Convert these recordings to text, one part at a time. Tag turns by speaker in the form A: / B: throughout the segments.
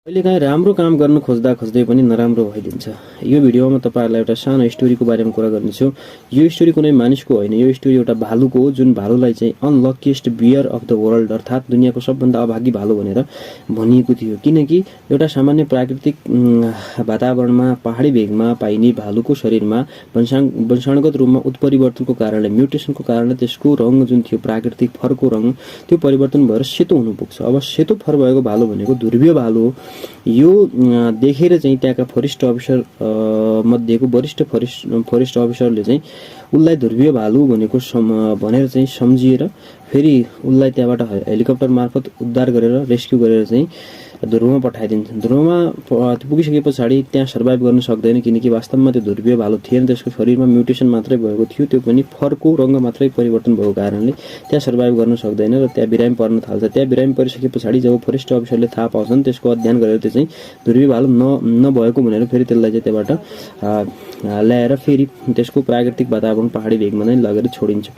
A: कहिलेकाहीँ राम्रो काम गर्न खोज्दा खोज्दै पनि नराम्रो भइदिन्छ। यो भिडियोमा तपाईहरुलाई एउटा सानो स्टोरीको बारेमा कुरा गर्नेछु। यो स्टोरी कुनै मानिसको होइन, यो स्टोरी एउटा भालुको हो जुन भालुलाई चाहिँ अनलकिएस्ट बियर अफ द वर्ल्ड अर्थात् दुनियाँको सबभन्दा अभागी भालु भनेर भनिएको थियो। किनकि एउटा सामान्य प्राकृतिक वातावरणमा पहाडी भेगमा पाइने भालुको शरीरमा वंशाणुगत रूपमा उत्परिवर्तनको कारणले म्युटेसनको कारणले त्यसको रङ जुन थियो प्राकृतिक फरको रङ त्यो परिवर्तन भएर सेतो हुन पुग्छ। अब सेतो फर भएको भालु भनेको ध्रुवीय भालु हो। यो देखेर चाहिँ त्यहाँका फरेस्ट अफिसर मध्येको वरिष्ठ फरेस्ट अफिसरले चाहिँ उनलाई ध्रुवीय भालु भनेको भनेर चाहिँ सम्झिएर फेरि उनलाई त्यहाँबाट हेलिकप्टर मार्फत उद्धार गरेर रेस्क्यु गरेर चाहिँ ध्रुवमा पठाइदिन्छन्। ध्रुवमा पुगिसके पछाडि त्यहाँ सर्भाइभ गर्न सक्दैन किनकि वास्तवमा त्यो ध्रुवीय भालु थिएन, त्यसको शरीरमा म्युटेसन मात्रै भएको थियो, त्यो पनि फरको रङ मात्रै परिवर्तन भएको कारणले त्यहाँ सर्भाइभ गर्न सक्दैन र त्यहाँ बिरामी पर्न थाल्छ। त्यहाँ बिरामी परिसके पछाडि जब फरेस्ट अफिसरले थाहा पाउँछन् त्यसको अध्ययन गरेर त्यो चाहिँ ध्रुवीय भालु नभएको भनेर फेरि त्यसलाई चाहिँ त्यहाँबाट ल्याएर फेरि त्यसको प्राकृतिक वातावरण पहाडी भेगमा नै लगेर छोडिन्छ।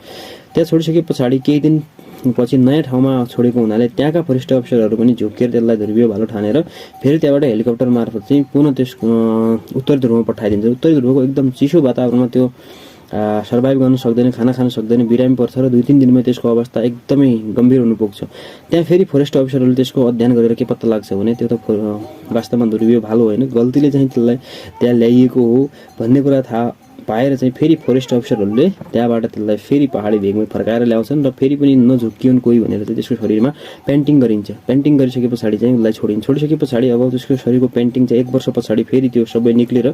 A: त्यहाँ छोडिसके पछाडि केही दिन पछि नयाँ ठाउँमा छोडेको हुनाले त्यहाँका फरेस्ट अफिसरहरू पनि झुक्केर त्यसलाई ध्रुवीय भालु ठानेर फेरि त्यहाँबाट हेलिकप्टर मार्फत चाहिँ पुनः त्यसको उत्तर ध्रुवमा पठाइदिन्छ। उत्तरी ध्रुवको एकदम चिसो वातावरणमा त्यो सर्भाइभ गर्न सक्दैन, खाना खान सक्दैन, बिरामी पर्छ र 2-3 दिनमै त्यसको अवस्था एकदमै गम्भीर हुन पुग्छ। त्यहाँ फेरि फरेस्ट अफिसरहरूले त्यसको अध्ययन गरेर के पत्ता लाग्छ भने त्यो त वास्तवमा ध्रुवीय भालु होइन, गल्तीले चाहिँ त्यसलाई त्यहाँ ल्याइएको हो भन्ने कुरा थाहा पाएर चाहिँ फेरि फरेस्ट अफिसरहरूले त्यहाँबाट त्यसलाई फेरि पहाडी भेगमा फर्काएर ल्याउँछन् र फेरि पनि नझुक्किउन् कोही भनेर चाहिँ त्यसको शरीरमा पेन्टिङ गरिन्छ। पेन्टिङ गरिसके पछाडि चाहिँ उसलाई छोडिसके पछाडि अब त्यसको शरीरको पेन्टिङ चाहिँ 1 वर्ष पछाडि फेरि त्यो सबै निक्लेर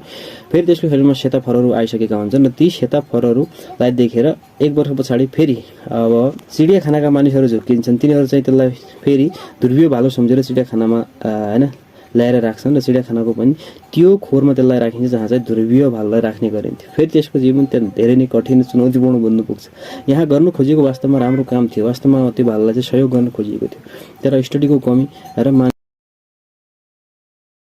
A: फेरि त्यसको शरीरमा सेता फरहरू आइसकेका हुन्छन् र ती सेता फरहरूलाई देखेर 1 वर्ष पछाडि फेरि अब चिडियाखानाका मानिसहरू झुक्किन्छन्। तिनीहरू चाहिँ त्यसलाई फेरि ध्रुवीय भालु सम्झेर चिडियाखानामा हैन ल्याएर राख्छन् र चिडियाखानाको पनि त्यो खोरमा त्यसलाई राखिन्छ जहाँ चाहिँ ध्रुवीय भालुलाई राख्ने गरिन्थ्यो। फेरि त्यसको जीवन त्यहाँ धेरै नै कठिन चुनौतीपूर्ण बन्न पुग्छ। यहाँ गर्नु खोजेको वास्तवमा राम्रो काम थियो, वास्तवमा त्यो भालुलाई चाहिँ सहयोग गर्न खोजिएको थियो, तर स्टडीको कमी र